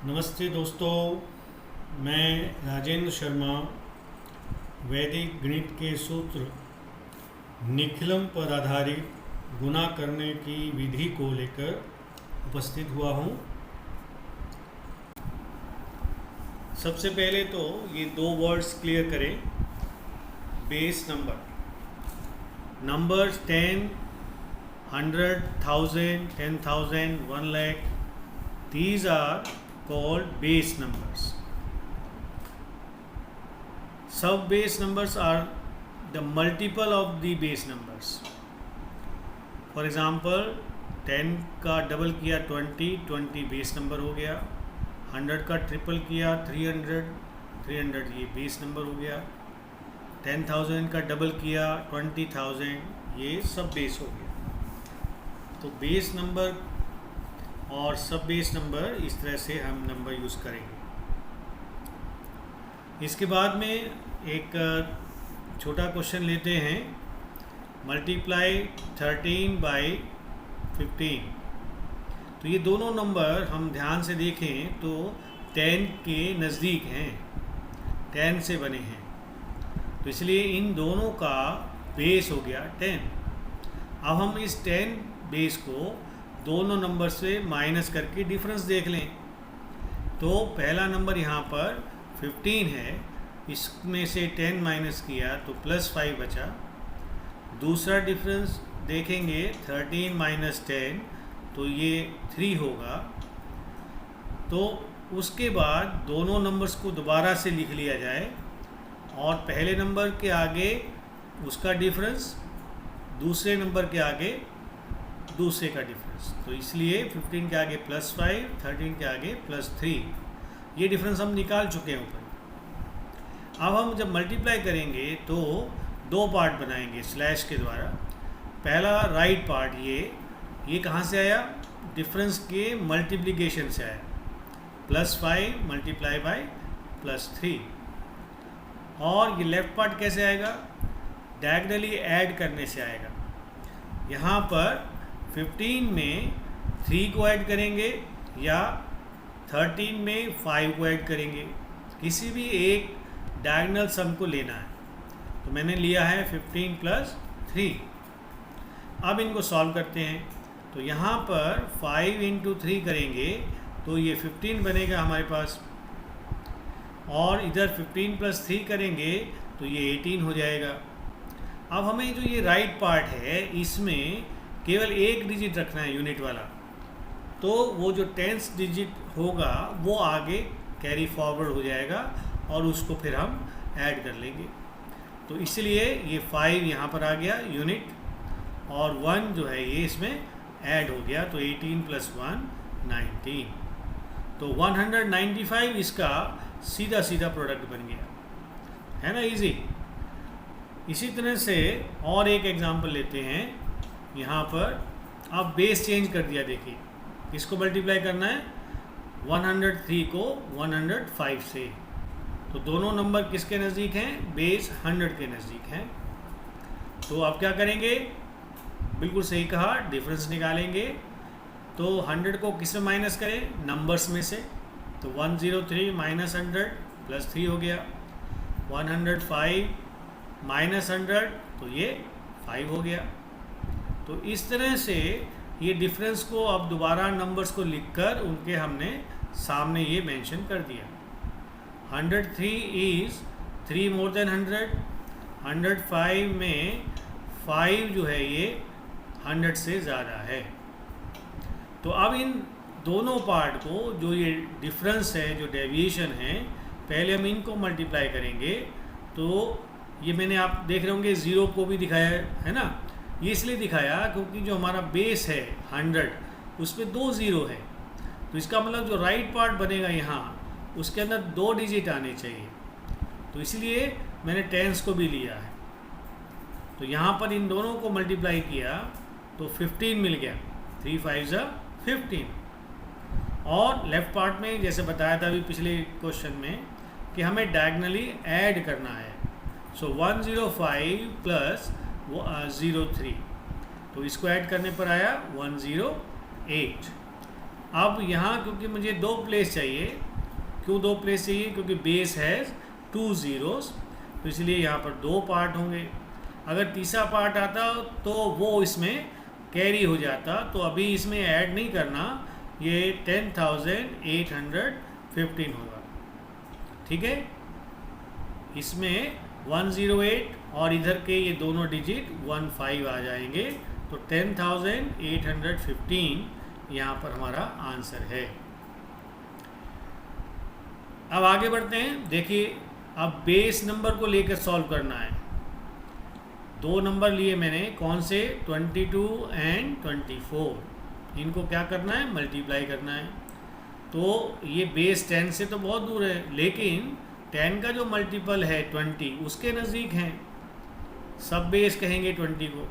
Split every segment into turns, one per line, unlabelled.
नमस्ते दोस्तों, मैं राजेंद्र शर्मा वैदिक गणित के सूत्र निखिलम पर आधारित गुणा करने की विधि को लेकर उपस्थित हुआ हूँ। सबसे पहले तो ये दो वर्ड्स क्लियर करें। Base numbers 10, 100, 1000, 10,000, 1 lakh, these are called base numbers. Sub base numbers are the multiple of the base numbers. For example, 10 का डबल किया 20, 20 बेस नंबर हो गया। 100 का ट्रिपल किया 300, 300 ये बेस नंबर हो गया। 10,000 का डबल किया 20,000 ये सब बेस हो गया। तो बेस नंबर और सब बेस नंबर इस तरह से हम नंबर यूज़ करेंगे। इसके बाद में एक छोटा क्वेश्चन लेते हैं। Multiply 13 by 15। तो ये दोनों नंबर हम ध्यान से देखें तो 10 के नज़दीक हैं, 10 से बने हैं, तो इसलिए इन दोनों का बेस हो गया 10। अब हम इस 10 बेस को दोनों नंबर से माइनस करके डिफरेंस देख लें। तो पहला नंबर यहाँ पर 15 है, इसमें से 10 माइनस किया तो +5 बचा। दूसरा डिफरेंस देखेंगे 13 माइनस 10 तो ये 3 होगा। तो उसके बाद दोनों नंबर्स को दोबारा से लिख लिया जाए और पहले नंबर के आगे उसका डिफरेंस, दूसरे नंबर के आगे दूसरे का डिफरेंस। तो इसलिए 15 के आगे +5, 13 के आगे +3, ये डिफरेंस हम निकाल चुके हैं ऊपर। अब हम जब मल्टीप्लाई करेंगे तो दो पार्ट बनाएंगे स्लैश के द्वारा। पहला राइट पार्ट ये कहाँ से आया? डिफरेंस के मल्टीप्लिकेशन से आया। +5 मल्टीप्लाई बाई +3। और ये लेफ्ट पार्ट कैसे आएगा? डायगोनली ऐड करने से आएगा। यहाँ पर 15 में 3 को ऐड करेंगे या 13 में 5 को ऐड करेंगे, किसी भी एक डायगोनल सम को लेना है। तो मैंने लिया है 15 + 3। अब इनको सॉल्व करते हैं। तो यहाँ पर 5 × 3 करेंगे तो ये 15 बनेगा हमारे पास, और इधर 15 + 3 करेंगे तो ये 18 हो जाएगा। अब हमें जो ये राइट पार्ट है इसमें केवल एक डिजिट रखना है, यूनिट वाला। तो वो जो 10th डिजिट होगा वो आगे कैरी फॉरवर्ड हो जाएगा और उसको फिर हम ऐड कर लेंगे। तो इसलिए ये 5 यहाँ पर आ गया यूनिट, और 1 जो है ये इसमें ऐड हो गया। तो 18 + 1 19। तो 195 इसका सीधा सीधा प्रोडक्ट बन गया, है ना, इजी। इसी तरह से और एक एग्जांपल लेते हैं। यहाँ पर अब बेस चेंज कर दिया। देखिए इसको मल्टीप्लाई करना है 103 को 105 से। तो दोनों नंबर किसके नज़दीक हैं? बेस 100 के नज़दीक हैं। तो अब क्या करेंगे? बिल्कुल सही कहा, डिफरेंस निकालेंगे। तो 100 को किस में माइनस करें? नंबर्स में से। तो 103 - 100 +3 हो गया। 105 - 100 तो ये 5 हो गया। तो इस तरह से ये डिफरेंस को अब दोबारा नंबर्स को लिखकर उनके हमने सामने ये मेंशन कर दिया। 103 इज़ 3 more than 100। 105 में 5 जो है ये 100 से ज़्यादा है। तो अब इन दोनों पार्ट को, जो ये डिफरेंस है, जो डेविएशन है, पहले हम इनको मल्टीप्लाई करेंगे। तो ये मैंने, आप देख रहे होंगे, 0 को भी दिखाया है ना। ये इसलिए दिखाया क्योंकि जो हमारा बेस है 100 उस पर 2 0 है। तो इसका मतलब जो राइट पार्ट बनेगा यहाँ उसके अंदर 2 डिजिट आने चाहिए। तो इसलिए मैंने 10s को भी लिया है। तो यहाँ पर इन दोनों को मल्टीप्लाई किया तो 15 मिल गया। 3 × 5 = 15। और लेफ्ट पार्ट में जैसे बताया था अभी पिछले क्वेश्चन में कि हमें डायगोनली ऐड करना है। सो 105 + 03, तो इसको ऐड करने पर आया 108। अब यहाँ क्योंकि मुझे 2 प्लेस चाहिए, क्यों 2 प्लेस चाहिए? क्योंकि बेस हैज़ 2 ज़ीरोज़, तो इसलिए यहाँ पर 2 पार्ट होंगे। अगर तीसरा पार्ट आता तो वो इसमें कैरी हो जाता, तो अभी इसमें ऐड नहीं करना, ये 10,815 होगा। ठीक है, इसमें 108 और इधर के ये दोनों डिजिट 15 आ जाएंगे, तो 10,815 यहाँ पर हमारा आंसर है। अब आगे बढ़ते हैं। देखिए, अब बेस नंबर को लेकर सॉल्व करना है। 2 नंबर लिए मैंने, कौन से? 22 एंड 24। इनको क्या करना है? मल्टीप्लाई करना है। तो ये बेस 10 से तो बहुत दूर है, लेकिन 10 का जो मल्टीपल है 20 उसके नज़दीक हैं, सब बेस कहेंगे 20 को।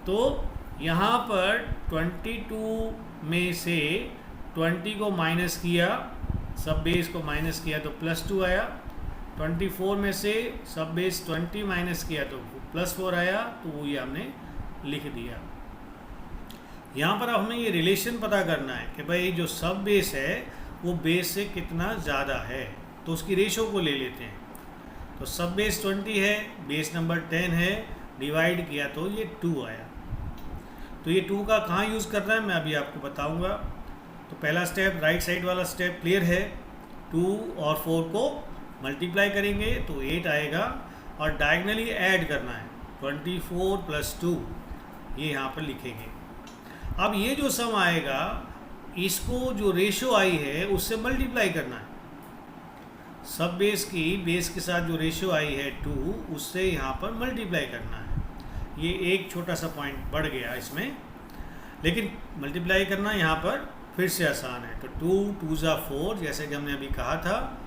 तो यहाँ पर 22 में से 20 को माइनस किया, सब बेस को माइनस किया तो +2 आया। 24 में से सब बेस 20 माइनस किया तो +4 आया, तो वो ये हमने लिख दिया। यहाँ पर हमें ये रिलेशन पता करना है कि भाई जो सब बेस है वो बेस से कितना ज़्यादा है, तो उसकी रेशो को ले लेते हैं। तो सब बेस 20 है, बेस नंबर 10 है, डिवाइड किया तो ये 2 आया। तो ये 2 का कहाँ यूज़ करना है मैं अभी आपको बताऊंगा। तो पहला स्टेप, राइट साइड वाला स्टेप क्लियर है। 2 और 4 को मल्टीप्लाई करेंगे तो 8 आएगा, और डायगनली ऐड करना है, 24 + 2 ये यहाँ पर लिखेंगे। अब ये जो सम आएगा, इसको जो रेशो आई है उससे मल्टीप्लाई करना है। सब बेस की बेस के साथ जो रेशो आई है 2, उससे यहाँ पर मल्टीप्लाई करना है। ये एक छोटा सा पॉइंट बढ़ गया इसमें, लेकिन मल्टीप्लाई करना यहाँ पर फिर से आसान है। तो 2 2 ज़ा 4 जैसे कि हमने अभी कहा था,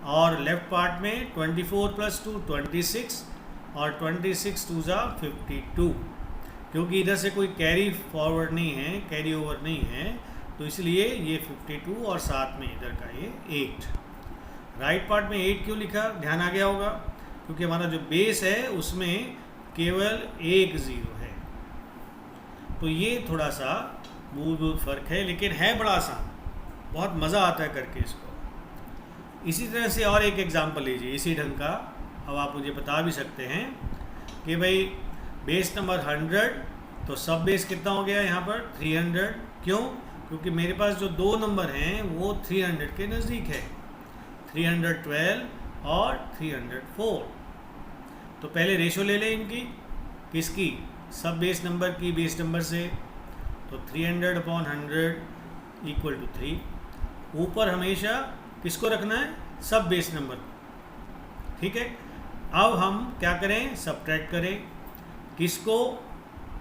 और लेफ्ट पार्ट में 24 + 2 26, और 26 2 ज़ा 52। क्योंकि इधर से कोई कैरी फॉरवर्ड नहीं है, कैरी ओवर नहीं है, तो इसलिए ये 52 और साथ में इधर का ये 8। राइट पार्ट में 8 क्यों लिखा? ध्यान आ गया होगा, क्योंकि हमारा जो बेस है उसमें केवल एक 0 है। तो ये थोड़ा सा मूलभूत फ़र्क है, लेकिन है बड़ा आसान, बहुत मज़ा आता है करके इसको। इसी तरह से और एक एग्जांपल लीजिए इसी ढंग का। अब आप मुझे बता भी सकते हैं कि भाई बेस नंबर 100, तो सब बेस कितना हो गया यहाँ पर? 300। क्यों? क्योंकि मेरे पास जो 2 नंबर हैं वो 300 के नज़दीक है, 312 और 304। तो पहले रेशो ले लें इनकी, किसकी? सब बेस नंबर की बेस नंबर से। तो 300/100 = 3। ऊपर हमेशा किसको रखना है? सब बेस नंबर को। ठीक है, अब हम क्या करें? सब्ट्रैक्ट करें। किसको?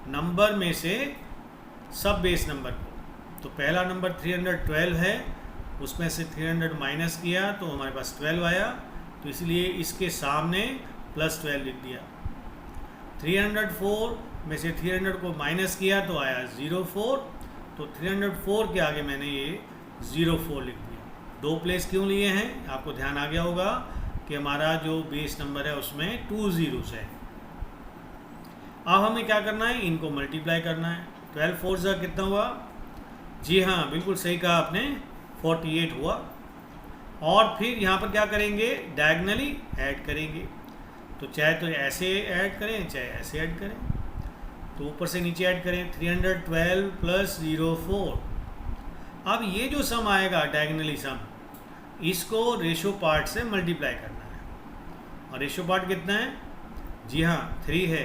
नंबर में से सब बेस नंबर को। तो पहला नंबर 312 है, उसमें से 300 माइनस किया तो हमारे पास 12 आया, तो इसलिए इसके सामने +12 लिख दिया। 304 में से 300 को माइनस किया तो आया 04, तो 304 के आगे मैंने ये 04 लिख दिया। 2 प्लेस क्यों लिए हैं? आपको ध्यान आ गया होगा कि हमारा जो बेस नंबर है उसमें 2 ज़ीरोज़ है। अब हमें क्या करना है? इनको मल्टीप्लाई करना है। 12 4 ज़ा कितना हुआ? जी हाँ, बिल्कुल सही कहा आपने, 48 हुआ। और फिर यहाँ पर क्या करेंगे? डायगनली ऐड करेंगे। तो चाहे तो ऐसे ऐड करें, चाहे ऐसे ऐड करें। तो ऊपर से नीचे ऐड करें, 312 + 04। अब ये जो सम आएगा डायगनली सम, इसको रेशो पार्ट से मल्टीप्लाई करना है। और रेशो पार्ट कितना है? जी हाँ, 3 है।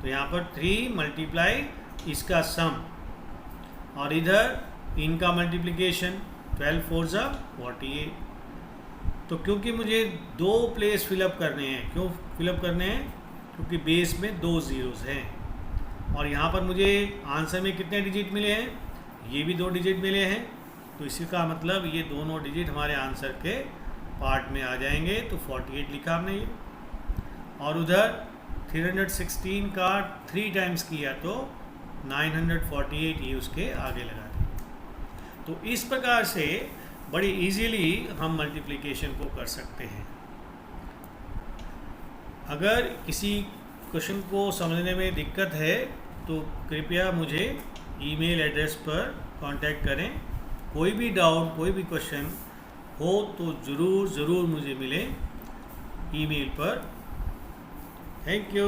तो यहाँ पर 3 मल्टीप्लाई इसका सम, और इधर इनका मल्टीप्लिकेशन, 12 4 ज़ा 48। तो क्योंकि मुझे 2 प्लेस फिलअप करने हैं, क्यों फिलअप करने हैं? क्योंकि बेस में 2 ज़ीरोज़ हैं, और यहाँ पर मुझे आंसर में कितने डिजिट मिले हैं? ये भी 2 डिजिट मिले हैं। तो इसी का मतलब ये दोनों डिजिट हमारे आंसर के पार्ट में आ जाएंगे। तो 48 लिखा हमने ये, और उधर 316 का 3 टाइम्स किया तो 948 ये उसके आगे लगा दिया। तो इस प्रकार से बड़ी इजीली हम मल्टीप्लिकेशन को कर सकते हैं। अगर किसी क्वेश्चन को समझने में दिक्कत है तो कृपया मुझे ईमेल एड्रेस पर कांटेक्ट करें। कोई भी डाउट, कोई भी क्वेश्चन हो तो ज़रूर मुझे मिले ईमेल पर। थैंक यू,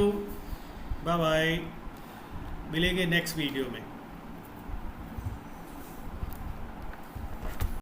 बाय बाय, मिलेंगे नेक्स्ट वीडियो में।